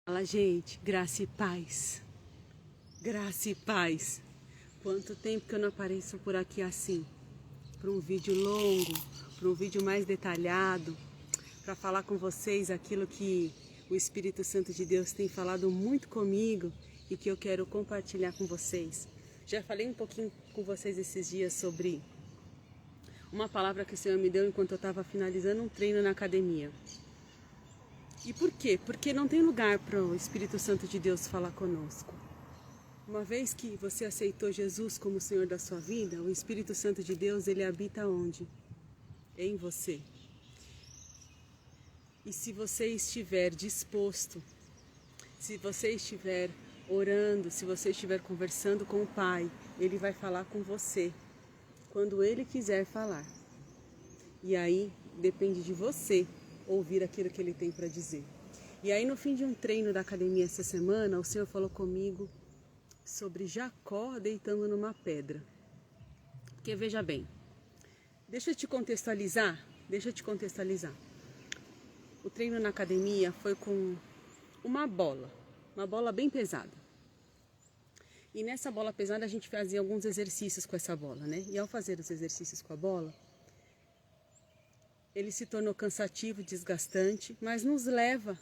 Fala, gente, graça e paz. Graça e paz. Quanto tempo que eu não apareço por aqui assim, para um vídeo longo, para um vídeo mais detalhado, para falar com vocês aquilo que o Espírito Santo de Deus tem falado muito comigo e que eu quero compartilhar com vocês. Já falei um pouquinho com vocês esses dias sobre uma palavra que o Senhor me deu enquanto eu estava finalizando um treino na academia. E por quê? Porque não tem lugar para o Espírito Santo de Deus falar conosco. Uma vez que você aceitou Jesus como o Senhor da sua vida, o Espírito Santo de Deus, ele habita onde? Em você. E se você estiver disposto, se você estiver orando, se você estiver conversando com o Pai, ele vai falar com você quando ele quiser falar. E aí depende de você ouvir aquilo que ele tem para dizer. E aí no fim de um treino da academia essa semana, o Senhor falou comigo sobre Jacó deitando numa pedra. Porque veja bem, deixa eu te contextualizar. O treino na academia foi com uma bola bem pesada. E nessa bola pesada a gente fazia alguns exercícios com essa bola, né? E ao fazer os exercícios com a bola, ele se tornou cansativo, desgastante, mas nos leva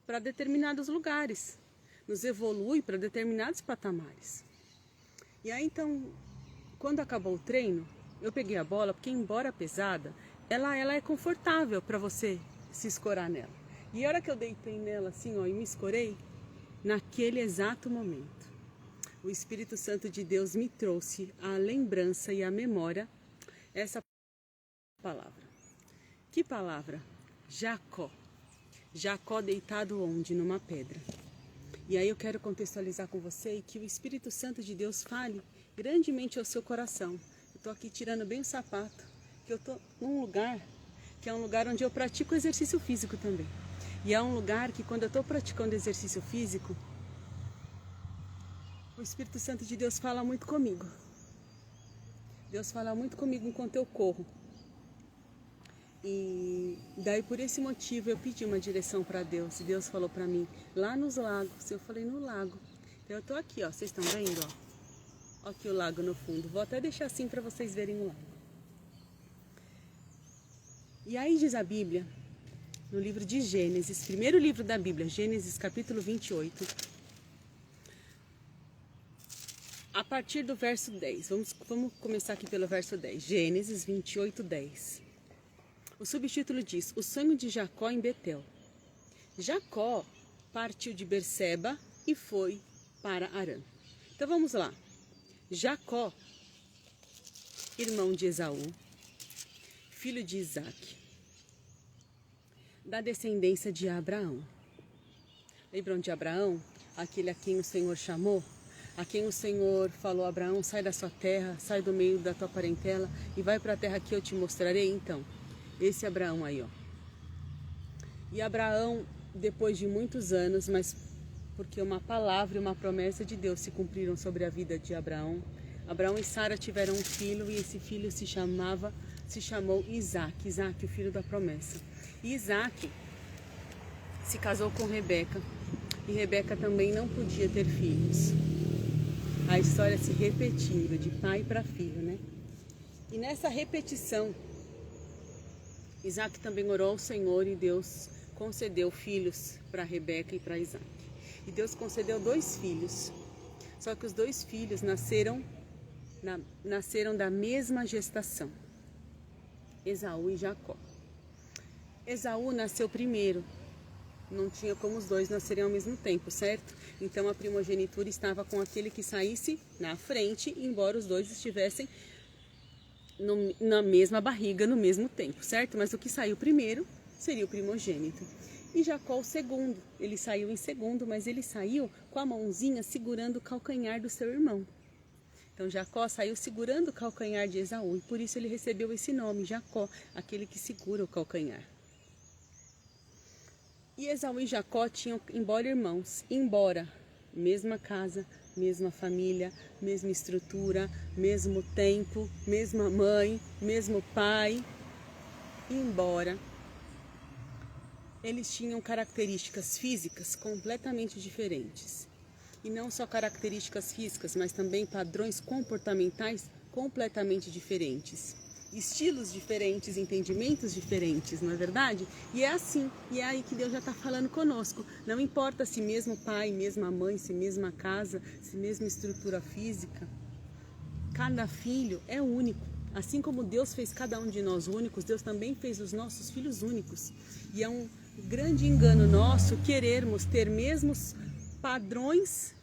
para determinados lugares, nos evolui para determinados patamares. E aí então, quando acabou o treino, eu peguei a bola, porque embora pesada, ela é confortável para você se escorar nela. E a hora que eu deitei nela assim, ó, e me escorei, naquele exato momento, o Espírito Santo de Deus me trouxe a lembrança e a memória essa palavra. Que palavra? Jacó. Jacó deitado onde? Numa pedra. E aí eu quero contextualizar com você e que o Espírito Santo de Deus fale grandemente ao seu coração. Eu estou aqui tirando bem o sapato, que eu estou num lugar que é um lugar onde eu pratico exercício físico também. E é um lugar que quando eu estou praticando exercício físico, o Espírito Santo de Deus fala muito comigo. Deus fala muito comigo enquanto eu corro. E daí por esse motivo eu pedi uma direção para Deus. E Deus falou para mim, lá nos lagos. Eu falei, no lago. Então eu tô aqui, ó. Vocês estão vendo, ó? Ó aqui o lago no fundo. Vou até deixar assim para vocês verem o lago. E aí diz a Bíblia, no livro de Gênesis, primeiro livro da Bíblia, Gênesis capítulo 28, a partir do verso 10. Vamos começar aqui pelo verso 10. Gênesis 28, 10. O subtítulo diz, o sonho de Jacó em Betel. Jacó partiu de Berseba e foi para Harã. Então vamos lá. Jacó, irmão de Esaú, filho de Isaque, da descendência de Abraão. Lembram de Abraão? Aquele a quem o Senhor chamou? A quem o Senhor falou, Abraão, sai da sua terra, sai do meio da tua parentela e vai para a terra que eu te mostrarei. Então, esse Abraão aí, ó. E Abraão, depois de muitos anos, mas porque uma palavra e uma promessa de Deus se cumpriram sobre a vida de Abraão, Abraão e Sara tiveram um filho e esse filho se chamou Isaque, o filho da promessa. E Isaque se casou com Rebeca e Rebeca também não podia ter filhos. A história se repetindo de pai para filho, né? E nessa repetição, Isaque também orou ao Senhor e Deus concedeu filhos para Rebeca e para Isaque. E Deus concedeu 2 filhos. Só que os 2 filhos nasceram da mesma gestação. Esaú e Jacó. Esaú nasceu primeiro. Não tinha como os 2 nascerem ao mesmo tempo, certo? Então a primogenitura estava com aquele que saísse na frente, embora os 2 estivessem na mesma barriga no mesmo tempo, certo? Mas o que saiu primeiro seria o primogênito. E Jacó o segundo, ele saiu em segundo, mas ele saiu com a mãozinha segurando o calcanhar do seu irmão. Então Jacó saiu segurando o calcanhar de Esaú e por isso ele recebeu esse nome, Jacó, aquele que segura o calcanhar. E Esaú e Jacó tinham, embora mesma casa, mesma família, mesma estrutura, mesmo tempo, mesma mãe, mesmo pai. Embora eles tinham características físicas completamente diferentes. E não só características físicas, mas também padrões comportamentais completamente diferentes. Estilos diferentes, entendimentos diferentes, não é verdade? E é assim, e é aí que Deus já está falando conosco. Não importa se mesmo pai, mesma mãe, se mesma casa, se mesma estrutura física. Cada filho é único. Assim como Deus fez cada um de nós únicos, Deus também fez os nossos filhos únicos. E é um grande engano nosso querermos ter mesmos padrões,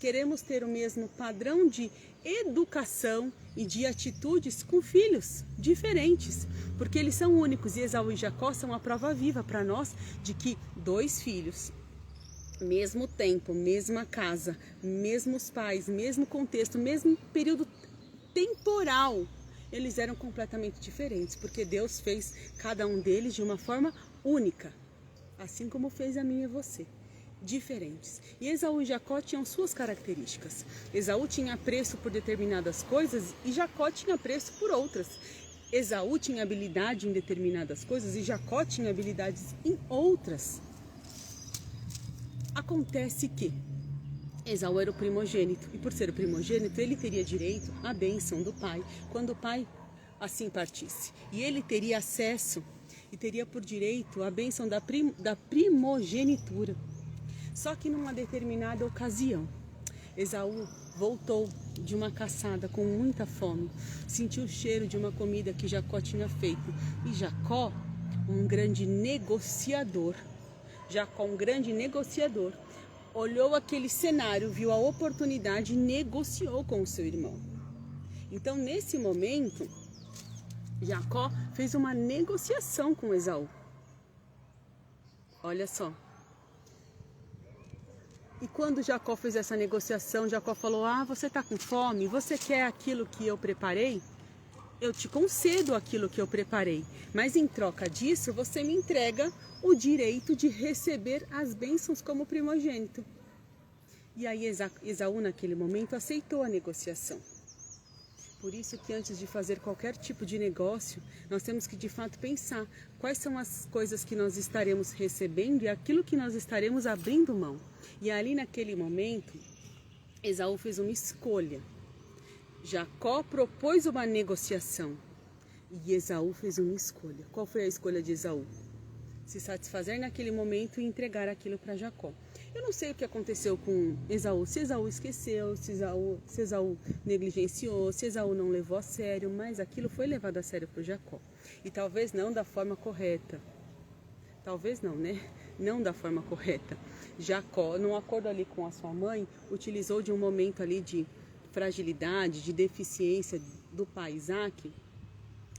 queremos ter o mesmo padrão de educação e de atitudes com filhos diferentes, porque eles são únicos, e Esaú e Jacó são a prova viva para nós de que dois filhos, mesmo tempo, mesma casa, mesmos pais, mesmo contexto, mesmo período temporal, eles eram completamente diferentes, porque Deus fez cada um deles de uma forma única, assim como fez a mim e você. Diferentes. E Esaú e Jacó tinham suas características. Esaú tinha apreço por determinadas coisas e Jacó tinha apreço por outras. Esaú tinha habilidade em determinadas coisas e Jacó tinha habilidades em outras. Acontece que Esaú era o primogênito e por ser o primogênito ele teria direito à bênção do pai quando o pai assim partisse. E ele teria acesso e teria por direito a bênção da primogenitura. Só que numa determinada ocasião, Esaú voltou de uma caçada com muita fome, sentiu o cheiro de uma comida que Jacó tinha feito. E Jacó, um grande negociador, olhou aquele cenário, viu a oportunidade e negociou com o seu irmão. Então, nesse momento, Jacó fez uma negociação com Esaú. Olha só. E quando Jacó fez essa negociação, Jacó falou: você está com fome? Você quer aquilo que eu preparei? Eu te concedo aquilo que eu preparei. Mas em troca disso, você me entrega o direito de receber as bênçãos como primogênito. E aí Esaú, naquele momento, aceitou a negociação. Por isso que antes de fazer qualquer tipo de negócio, nós temos que de fato pensar quais são as coisas que nós estaremos recebendo e aquilo que nós estaremos abrindo mão. E ali naquele momento, Esaú fez uma escolha. Jacó propôs uma negociação e Esaú fez uma escolha. Qual foi a escolha de Esaú? Se satisfazer naquele momento e entregar aquilo para Jacó. Eu não sei o que aconteceu com Esaú, se Esaú esqueceu, se Esaú negligenciou, se Esaú não levou a sério, mas aquilo foi levado a sério por Jacó. E talvez não da forma correta. Talvez não, né? Não da forma correta. Jacó, num acordo ali com a sua mãe, utilizou de um momento ali de fragilidade, de deficiência do pai Isaac,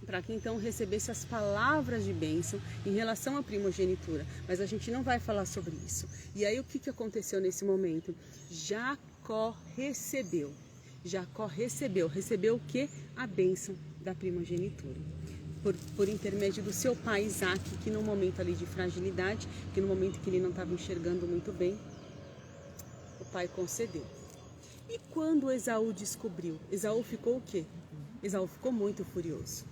para que então recebesse as palavras de bênção em relação à primogenitura. Mas a gente não vai falar sobre isso. E aí o que aconteceu nesse momento? Jacó recebeu. Recebeu o quê? A bênção da primogenitura. Por intermédio do seu pai Isaac, que no momento ali de fragilidade, que no momento que ele não estava enxergando muito bem, o pai concedeu. E quando Esaú descobriu, Esaú ficou o quê? Esaú ficou muito furioso.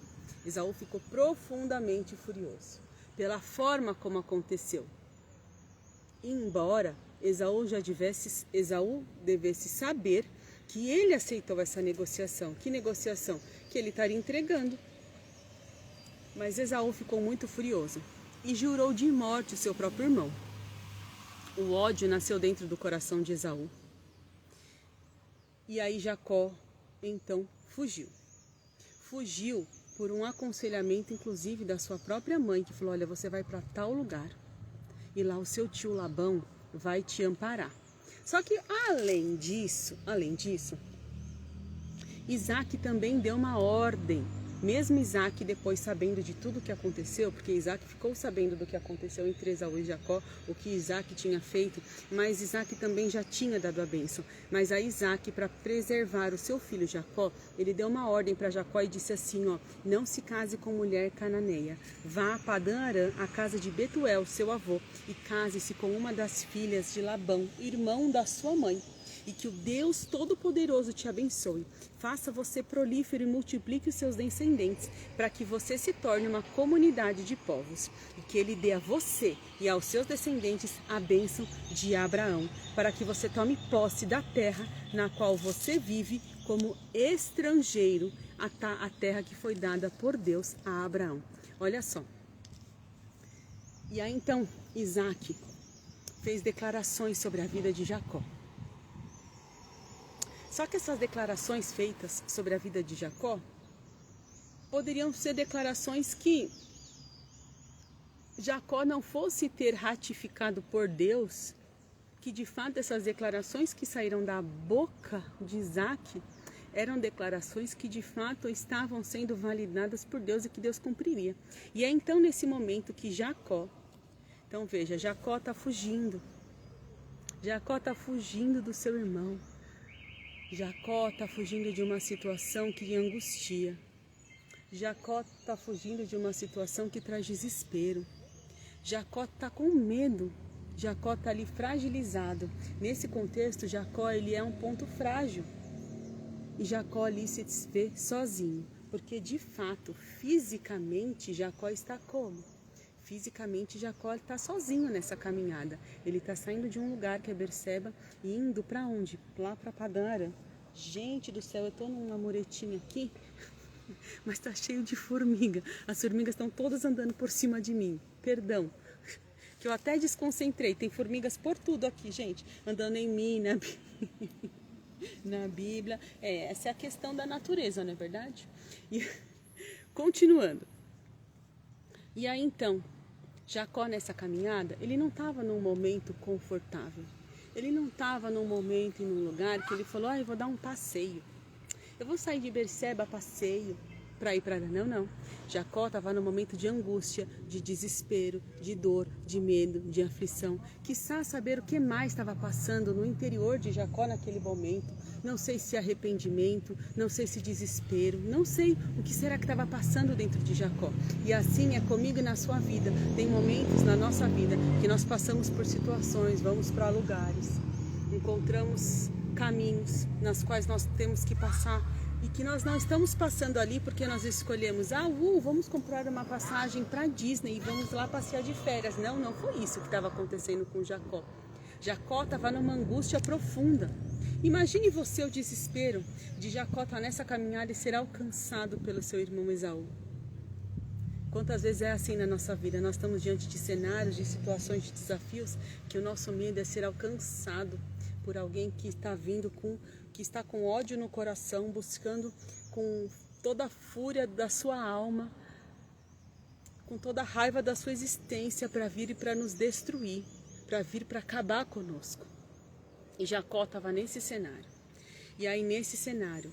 Esaú ficou profundamente furioso pela forma como aconteceu. Embora Esaú devesse saber que ele aceitou essa negociação. Que negociação? Que ele estaria entregando. Mas Esaú ficou muito furioso e jurou de morte o seu próprio irmão. O ódio nasceu dentro do coração de Esaú. E aí Jacó, então, fugiu. Fugiu por um aconselhamento, inclusive, da sua própria mãe, que falou: olha, você vai para tal lugar e lá o seu tio Labão vai te amparar. Só que, além disso, Isaac também deu uma ordem. Mesmo Isaac, depois sabendo de tudo o que aconteceu, porque Isaac ficou sabendo do que aconteceu entre Esaú e Jacó, o que Isaac tinha feito, mas Isaac também já tinha dado a bênção. Mas a Isaac, para preservar o seu filho Jacó, ele deu uma ordem para Jacó e disse assim: não se case com mulher cananeia, vá a Padã-Arã, a casa de Betuel, seu avô, e case-se com uma das filhas de Labão, irmão da sua mãe. e que o Deus Todo-Poderoso te abençoe. Faça você prolífero e multiplique os seus descendentes, para que você se torne uma comunidade de povos, e que Ele dê a você e aos seus descendentes a bênção de Abraão, para que você tome posse da terra na qual você vive como estrangeiro, a terra que foi dada por Deus a Abraão. Olha só. E aí então Isaac fez declarações sobre a vida de Jacó. Só que essas declarações feitas sobre a vida de Jacó poderiam ser declarações que Jacó não fosse ter ratificado por Deus, que de fato essas declarações que saíram da boca de Isaac eram declarações que de fato estavam sendo validadas por Deus e que Deus cumpriria. E é então nesse momento que Jacó, então veja, Jacó está fugindo. Jacó está fugindo do seu irmão. Jacó está fugindo de uma situação que lhe angustia. Jacó está fugindo de uma situação que traz desespero. Jacó está com medo. Jacó está ali fragilizado. Nesse contexto, Jacó ele é um ponto frágil. E Jacó ali se vê sozinho. Porque de fato, fisicamente, Jacó está como? Fisicamente, Jacó está sozinho nessa caminhada. Ele está saindo de um lugar que é Berseba e indo para onde? Lá para Padã Arã. Gente do céu, eu estou numa muretinha aqui, mas está cheio de formiga. As formigas estão todas andando por cima de mim. Perdão, que eu até desconcentrei. Tem formigas por tudo aqui, gente. Andando em mim, na Bíblia. Essa é a questão da natureza, não é verdade? E, continuando. E aí então, Jacó nessa caminhada, ele não estava num momento confortável. Ele não estava num momento e num lugar que ele falou, eu vou dar um passeio. Eu vou sair de Berseba a passeio para ir para... Não. Jacó estava num momento de angústia, de desespero, de dor, de medo, de aflição. Quiçá saber o que mais estava passando no interior de Jacó naquele momento. Não sei se arrependimento, não sei se desespero, não sei o que será que estava passando dentro de Jacó. E assim é comigo e na sua vida. Tem momentos na nossa vida que nós passamos por situações, vamos para lugares, encontramos caminhos nas quais nós temos que passar e que nós não estamos passando ali porque nós escolhemos, vamos comprar uma passagem para Disney e vamos lá passear de férias. Não foi isso que estava acontecendo com Jacó. Jacó estava numa angústia profunda. Imagine você o desespero de Jacó estar nessa caminhada e ser alcançado pelo seu irmão Esaú. Quantas vezes é assim na nossa vida? Nós estamos diante de cenários, de situações, de desafios, que o nosso medo é ser alcançado por alguém que está que está com ódio no coração, buscando com toda a fúria da sua alma, com toda a raiva da sua existência para vir e para nos destruir, para vir para acabar conosco. E Jacó estava nesse cenário. E aí nesse cenário,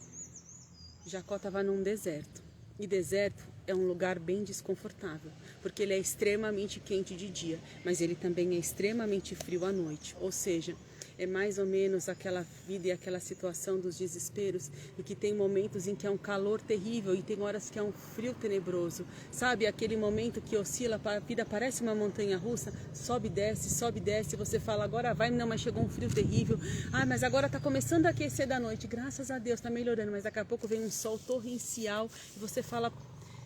Jacó estava num deserto. E deserto é um lugar bem desconfortável, porque ele é extremamente quente de dia, mas ele também é extremamente frio à noite. Ou seja, é mais ou menos aquela vida e aquela situação dos desesperos, e que tem momentos em que é um calor terrível e tem horas que é um frio tenebroso. Sabe, aquele momento que oscila, a vida parece uma montanha russa, sobe e desce, você fala, agora vai, não, mas chegou um frio terrível. Mas agora está começando a aquecer da noite, graças a Deus, está melhorando, mas daqui a pouco vem um sol torrencial e você fala...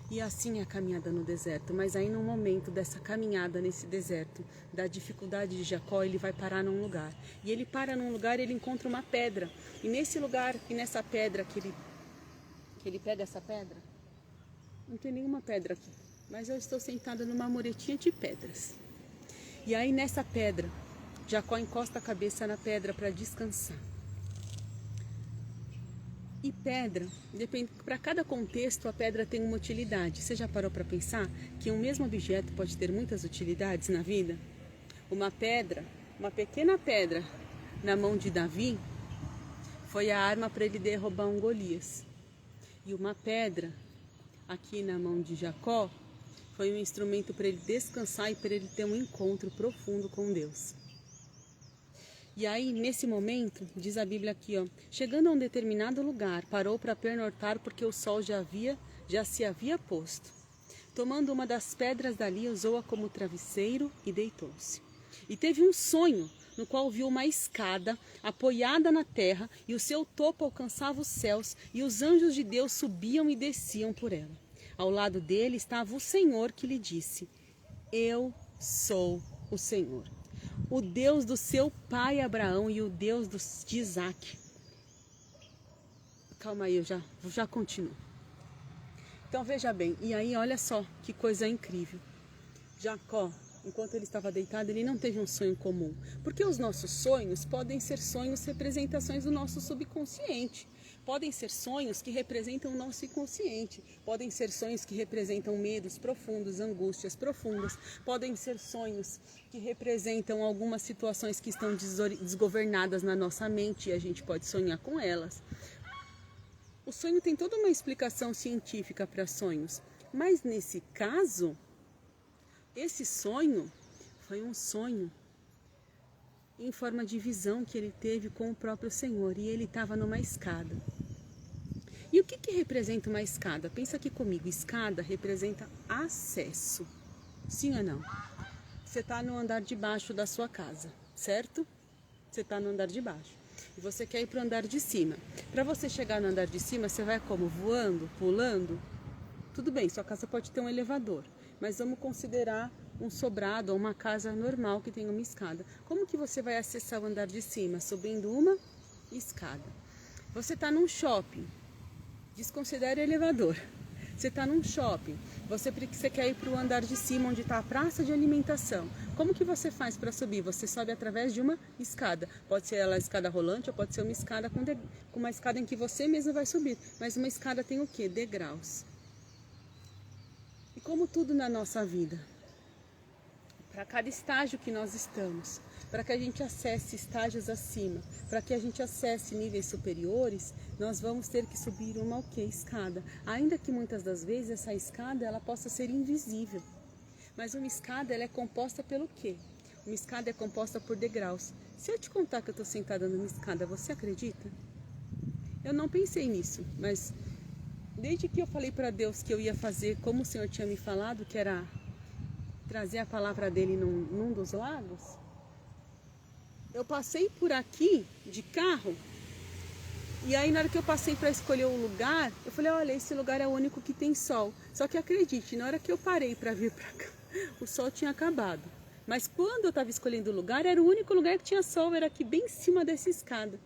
E assim é a caminhada no deserto. Mas aí no momento dessa caminhada nesse deserto, da dificuldade de Jacó, ele vai parar num lugar. E ele para num lugar e ele encontra uma pedra. E nesse lugar, e nessa pedra que ele pega essa pedra, não tem nenhuma pedra aqui, mas eu estou sentada numa muretinha de pedras. E aí nessa pedra, Jacó encosta a cabeça na pedra para descansar. E pedra, para cada contexto, a pedra tem uma utilidade. Você já parou para pensar que um mesmo objeto pode ter muitas utilidades na vida? Uma pedra, uma pequena pedra na mão de Davi, foi a arma para ele derrubar um Golias. E uma pedra aqui na mão de Jacó foi um instrumento para ele descansar e para ele ter um encontro profundo com Deus. E aí, nesse momento, diz a Bíblia aqui, chegando a um determinado lugar, parou para pernoitar porque o sol já se havia posto. Tomando uma das pedras dali, usou-a como travesseiro e deitou-se. E teve um sonho, no qual viu uma escada apoiada na terra, e o seu topo alcançava os céus, e os anjos de Deus subiam e desciam por ela. Ao lado dele estava o Senhor, que lhe disse: Eu sou o Senhor, o Deus do seu pai Abraão e o Deus de Isaque. Calma aí, eu já continuo. Então veja bem, e aí olha só que coisa incrível. Jacó, enquanto ele estava deitado, ele não teve um sonho comum. Porque os nossos sonhos podem ser sonhos, representações do nosso subconsciente. Podem ser sonhos que representam o nosso inconsciente. Podem ser sonhos que representam medos profundos, angústias profundas. Podem ser sonhos que representam algumas situações que estão desgovernadas na nossa mente e a gente pode sonhar com elas. O sonho tem toda uma explicação científica para sonhos. Mas nesse caso, esse sonho foi um sonho em forma de visão que ele teve com o próprio Senhor, e ele estava numa escada. E o que representa uma escada? Pensa aqui comigo, escada representa acesso, sim ou não? Você está no andar de baixo da sua casa, certo? Você está no andar de baixo e você quer ir para o andar de cima. Para você chegar no andar de cima, você vai como? Voando? Pulando? Tudo bem, sua casa pode ter um elevador, mas vamos considerar um sobrado ou uma casa normal que tem uma escada. Como que você vai acessar o andar de cima? Subindo uma escada. Você está num shopping, desconsidere o elevador. Você está num shopping, você quer ir para o andar de cima, onde está a praça de alimentação. Como que você faz para subir? Você sobe através de uma escada. Pode ser ela escada rolante, ou pode ser uma escada com uma escada em que você mesmo vai subir. Mas uma escada tem o quê? Degraus. E como tudo na nossa vida, para cada estágio que nós estamos, para que a gente acesse estágios acima, para que a gente acesse níveis superiores, nós vamos ter que subir uma escada. Ainda que muitas das vezes essa escada ela possa ser invisível. Mas uma escada ela é composta pelo quê? Uma escada é composta por degraus. Se eu te contar que eu estou sentada numa escada, você acredita? Eu não pensei nisso, mas desde que eu falei para Deus que eu ia fazer como o Senhor tinha me falado, que era trazer a palavra dele num dos lagos, eu passei por aqui de carro, e aí na hora que eu passei para escolher o lugar, eu falei, olha, esse lugar é o único que tem sol. Só que acredite, na hora que eu parei para vir para cá, o sol tinha acabado. Mas quando eu estava escolhendo o lugar, era o único lugar que tinha sol, era aqui bem em cima dessa escada.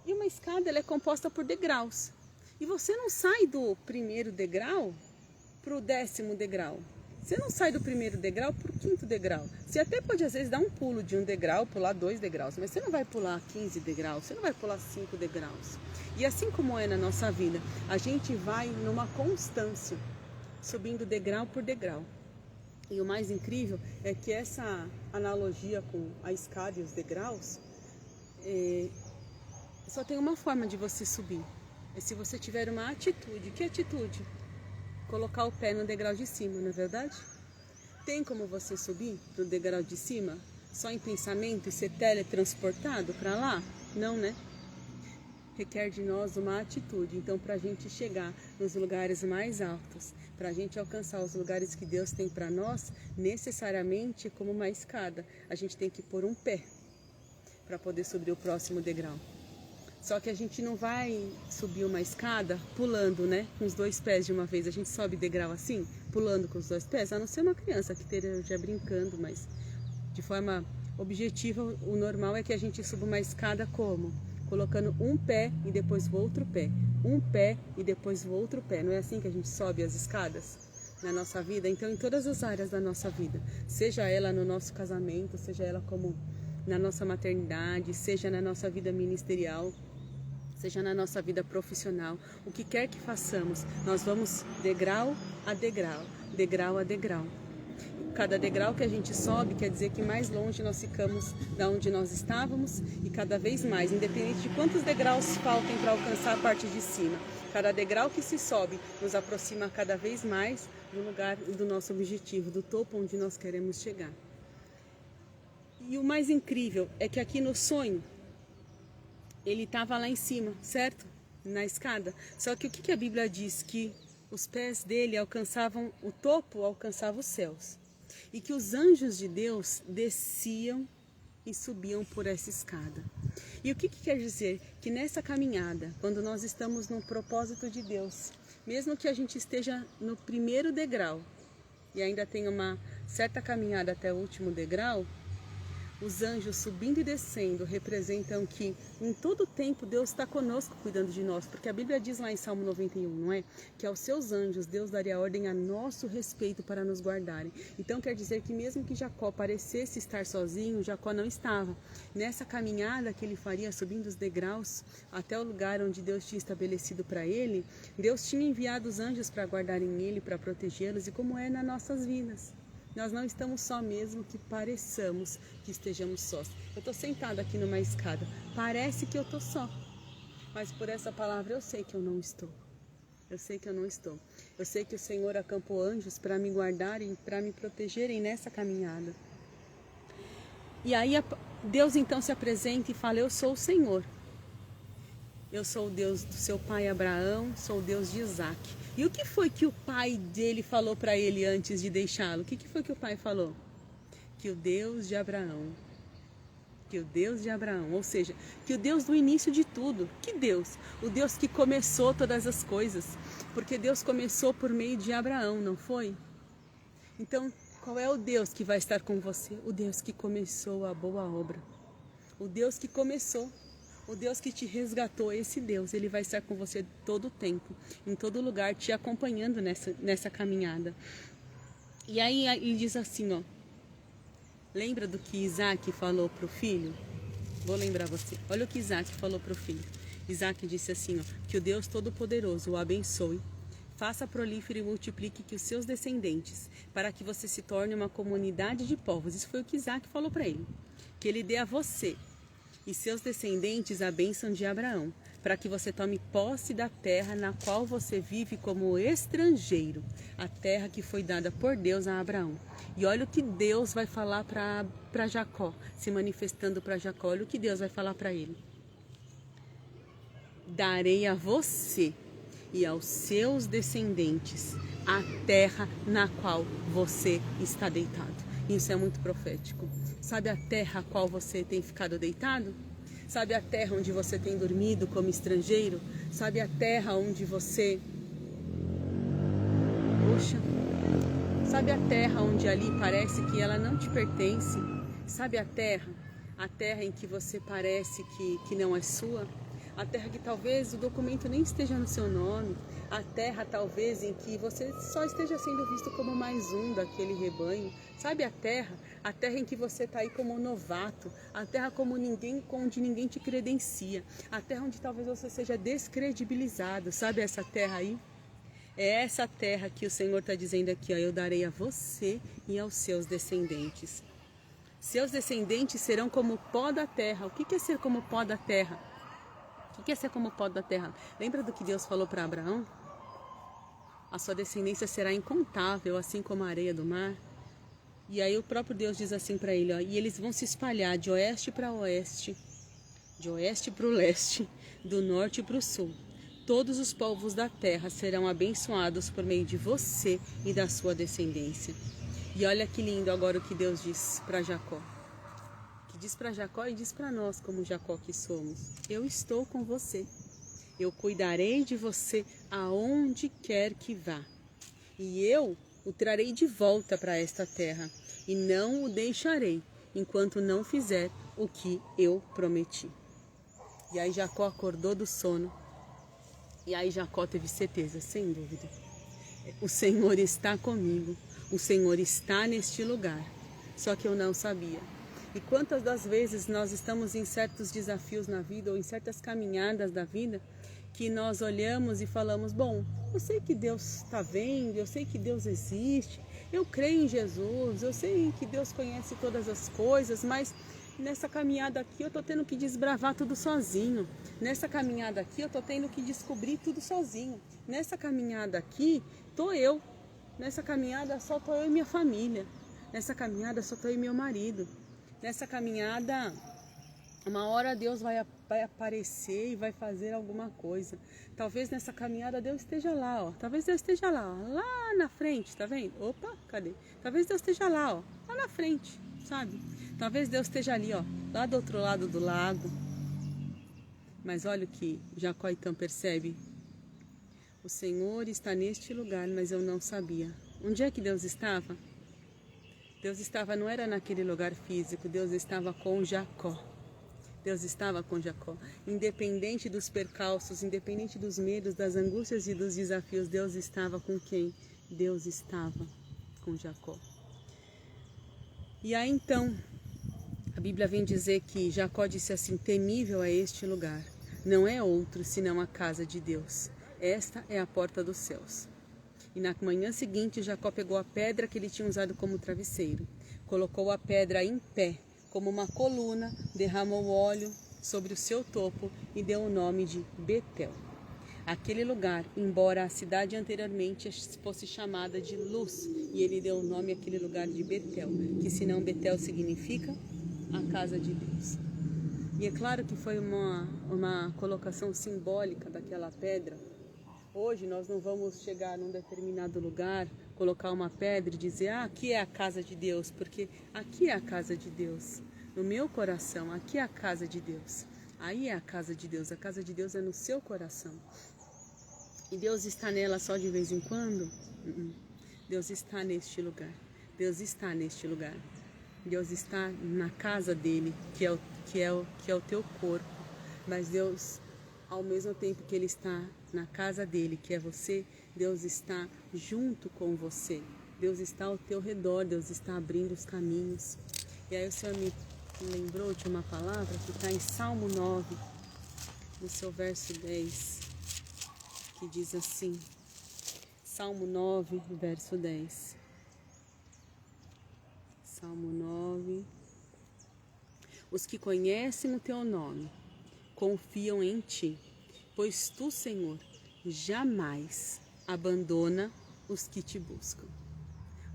E uma escada ela é composta por degraus. E você não sai do primeiro degrau para o 10º degrau. Você não sai do primeiro degrau para o 5º degrau. Você até pode às vezes dar um pulo de um degrau, pular 2 degraus, mas você não vai pular 15 degraus, você não vai pular 5 degraus. E assim como é na nossa vida, a gente vai numa constância, subindo degrau por degrau. E o mais incrível é que essa analogia com a escada e os degraus, só tem uma forma de você subir. É se você tiver uma atitude. Que atitude? Colocar o pé no degrau de cima, não é verdade? Tem como você subir do degrau de cima só em pensamento e ser teletransportado para lá? Não, né? Requer de nós uma atitude. Então, para a gente chegar nos lugares mais altos, para a gente alcançar os lugares que Deus tem para nós, necessariamente é como uma escada. A gente tem que pôr um pé para poder subir o próximo degrau. Só que a gente não vai subir uma escada pulando, né? Com os 2 pés de uma vez. A gente sobe degrau assim, pulando com os 2 pés. A não ser uma criança que esteja brincando, mas de forma objetiva, o normal é que a gente suba uma escada como? Colocando um pé e depois o outro pé. Um pé e depois o outro pé. Não é assim que a gente sobe as escadas na nossa vida? Então, em todas as áreas da nossa vida, seja ela no nosso casamento, seja ela como na nossa maternidade, seja na nossa vida ministerial, seja na nossa vida profissional, o que quer que façamos, nós vamos degrau a degrau, degrau a degrau. Cada degrau que a gente sobe quer dizer que mais longe nós ficamos da onde nós estávamos e cada vez mais, independente de quantos degraus faltem para alcançar a parte de cima. Cada degrau que se sobe nos aproxima cada vez mais do lugar do nosso objetivo, do topo onde nós queremos chegar. E o mais incrível é que aqui no sonho, ele estava lá em cima, certo? Na escada. Só que o que a Bíblia diz? Que os pés dele alcançavam, o topo alcançava os céus. E que os anjos de Deus desciam e subiam por essa escada. E o que quer dizer? Que nessa caminhada, quando nós estamos no propósito de Deus, mesmo que a gente esteja no primeiro degrau e ainda tenha uma certa caminhada até o último degrau, os anjos subindo e descendo representam que em todo tempo Deus está conosco cuidando de nós, porque a Bíblia diz lá em Salmo 91, não é? Que aos seus anjos Deus daria ordem a nosso respeito para nos guardarem. Então quer dizer que mesmo que Jacó parecesse estar sozinho, Jacó não estava. Nessa caminhada que ele faria subindo os degraus até o lugar onde Deus tinha estabelecido para ele, Deus tinha enviado os anjos para guardarem ele, para protegê-los, e como é nas nossas vidas. Nós não estamos só, mesmo que pareçamos que estejamos sós. Eu estou sentada aqui numa escada, parece que eu estou só, mas por essa palavra eu sei que eu não estou. Eu sei que eu não estou. Eu sei que o Senhor acampou anjos para me guardarem, para me protegerem nessa caminhada. E aí Deus então se apresenta e fala: eu sou o Senhor. Eu sou o Deus do seu pai Abraão, sou o Deus de Isaac. E o que foi que o pai dele falou para ele antes de deixá-lo? O que foi que o pai falou? Que o Deus de Abraão, ou seja, que o Deus do início de tudo. Que Deus? O Deus que começou todas as coisas. Porque Deus começou por meio de Abraão, não foi? Então, qual é o Deus que vai estar com você? O Deus que começou a boa obra. O Deus que começou. O Deus que te resgatou, esse Deus, ele vai estar com você todo o tempo, em todo lugar, te acompanhando nessa caminhada. E aí ele diz assim, ó, lembra do que Isaac falou para o filho? Vou lembrar você. Olha o que Isaac falou para o filho. Isaac disse assim, ó, que o Deus Todo-Poderoso o abençoe, faça prolífero e multiplique que os seus descendentes, para que você se torne uma comunidade de povos. Isso foi o que Isaac falou para ele. Que ele dê a você e seus descendentes a bênção de Abraão, para que você tome posse da terra na qual você vive como estrangeiro, a terra que foi dada por Deus a Abraão. E olha o que Deus vai falar para Jacó, se manifestando para Jacó, olha o que Deus vai falar para ele. Darei a você e aos seus descendentes a terra na qual você está deitado. Isso é muito profético. Sabe a terra a qual você tem ficado deitado? Sabe a terra onde você tem dormido como estrangeiro? Sabe a terra onde você... Sabe a terra onde ali parece que ela não te pertence? Sabe a terra em que você parece que não é sua? A terra que talvez o documento nem esteja no seu nome, a terra talvez em que você só esteja sendo visto como mais um daquele rebanho. Sabe a terra em que você está aí como novato, a terra onde ninguém te credencia, a terra onde talvez você seja descredibilizado. Sabe essa terra aí? É essa terra que o Senhor está dizendo aqui, ó, eu darei a você e aos seus descendentes. Seus descendentes serão como o pó da terra. O que é ser como o pó da terra? O que é ser como o pó da terra? Lembra do que Deus falou para Abraão? A sua descendência será incontável, assim como a areia do mar. E aí o próprio Deus diz assim para ele, ó, e eles vão se espalhar de oeste para oeste, de oeste para o leste, do norte para o sul. Todos os povos da terra serão abençoados por meio de você e da sua descendência. E olha que lindo agora o que Deus diz para Jacó. Que diz para Jacó e diz para nós como Jacó que somos. Eu estou com você. Eu cuidarei de você aonde quer que vá. E eu o trarei de volta para esta terra. E não o deixarei enquanto não fizer o que eu prometi. E aí Jacó acordou do sono. E aí Jacó teve certeza, sem dúvida. O Senhor está comigo. O Senhor está neste lugar. Só que eu não sabia. E quantas das vezes nós estamos em certos desafios na vida ou em certas caminhadas da vida que nós olhamos e falamos, bom, eu sei que Deus está vendo, eu sei que Deus existe, eu creio em Jesus, eu sei que Deus conhece todas as coisas, mas nessa caminhada aqui eu estou tendo que desbravar tudo sozinho. Nessa caminhada aqui eu estou tendo que descobrir tudo sozinho. Nessa caminhada aqui estou eu. Nessa caminhada só estou eu e minha família. Nessa caminhada só estou eu e meu marido. Nessa caminhada, uma hora Deus vai aparecer e vai fazer alguma coisa. Talvez nessa caminhada Deus esteja lá, ó. Talvez Deus esteja lá, ó. Lá na frente, tá vendo? Opa, cadê? Talvez Deus esteja lá, ó. Lá na frente, sabe? Talvez Deus esteja ali, ó, lá do outro lado do lago. Mas olha o que Jacó então percebe. O Senhor está neste lugar, mas eu não sabia. Onde é que Deus estava? Deus estava, não era naquele lugar físico, Deus estava com Jacó. Deus estava com Jacó. Independente dos percalços, independente dos medos, das angústias e dos desafios, Deus estava com quem? Deus estava com Jacó. E aí então, a Bíblia vem dizer que Jacó disse assim: temível é este lugar, não é outro senão a casa de Deus. Esta é a porta dos céus. E na manhã seguinte, Jacó pegou a pedra que ele tinha usado como travesseiro, colocou a pedra em pé, como uma coluna, derramou óleo sobre o seu topo e deu o nome de Betel. Aquele lugar, embora a cidade anteriormente fosse chamada de Luz, e ele deu o nome àquele lugar de Betel, que senão Betel significa a casa de Deus. E é claro que foi uma colocação simbólica daquela pedra. Hoje nós não vamos chegar num determinado lugar, colocar uma pedra e dizer, aqui é a casa de Deus, porque aqui é a casa de Deus. No meu coração, aqui é a casa de Deus. Aí é a casa de Deus é no seu coração. E Deus está nela só de vez em quando? Deus está neste lugar. Deus está neste lugar. Deus está na casa dele, que é o teu corpo. Mas Deus, ao mesmo tempo que ele está na casa dele, que é você, Deus está junto com você. Deus está ao teu redor, Deus está abrindo os caminhos. E aí o Senhor me lembrou de uma palavra que está em Salmo 9, no seu verso 10, que diz assim, Salmo 9, verso 10. Salmo 9. Os que conhecem o teu nome confiam em ti, pois tu, Senhor, jamais abandona os que te buscam.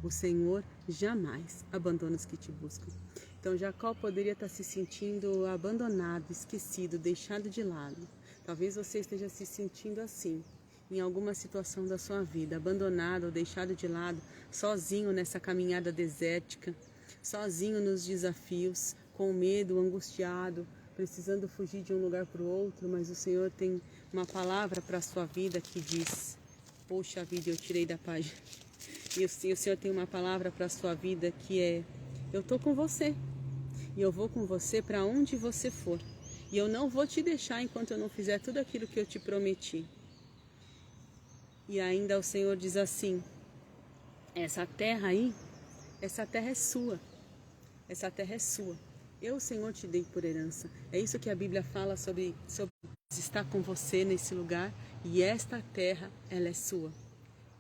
O Senhor jamais abandona os que te buscam. Então Jacó poderia estar se sentindo abandonado, esquecido, deixado de lado. Talvez você esteja se sentindo assim, em alguma situação da sua vida, abandonado ou deixado de lado, sozinho nessa caminhada desértica, sozinho nos desafios, com medo, angustiado, precisando fugir de um lugar para o outro, mas o Senhor tem uma palavra para a sua vida que diz, poxa vida, eu tirei da página. E o Senhor tem uma palavra para a sua vida que é, eu estou com você, e eu vou com você para onde você for, e eu não vou te deixar enquanto eu não fizer tudo aquilo que eu te prometi. E ainda o Senhor diz assim, essa terra aí, essa terra é sua, essa terra é sua. Eu, Senhor, te dei por herança. É isso que a Bíblia fala sobre estar com você nesse lugar. E esta terra, ela é sua,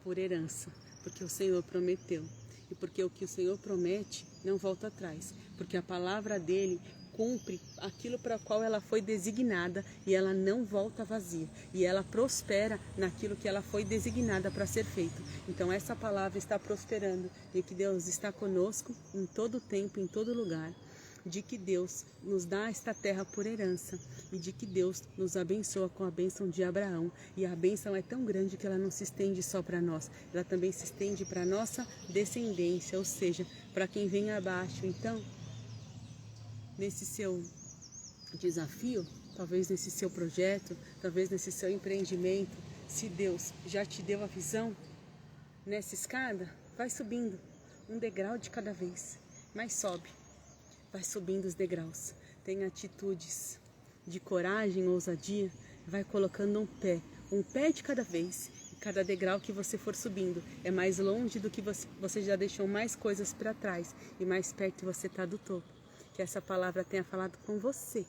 por herança. Porque o Senhor prometeu. E porque o que o Senhor promete não volta atrás. Porque a palavra dele cumpre aquilo para o qual ela foi designada e ela não volta vazia. E ela prospera naquilo que ela foi designada para ser feito. Então essa palavra está prosperando e que Deus está conosco em todo tempo, em todo lugar. De que Deus nos dá esta terra por herança e de que Deus nos abençoa com a bênção de Abraão. E a bênção é tão grande que ela não se estende só para nós, ela também se estende para a nossa descendência, ou seja, para quem vem abaixo. Então, nesse seu desafio, talvez nesse seu projeto, talvez nesse seu empreendimento, se Deus já te deu a visão, nessa escada, vai subindo, um degrau de cada vez, mas sobe. Vai subindo os degraus, tem atitudes de coragem, ousadia, vai colocando um pé de cada vez, e cada degrau que você for subindo é mais longe do que você já deixou mais coisas para trás e mais perto você está do topo. Que essa palavra tenha falado com você,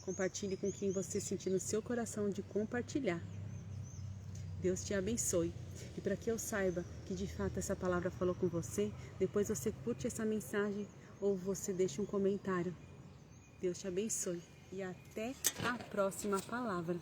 compartilhe com quem você sentir no seu coração de compartilhar. Deus te abençoe. E para que eu saiba que de fato essa palavra falou com você, depois você curte essa mensagem ou você deixa um comentário. Deus te abençoe e até a próxima palavra.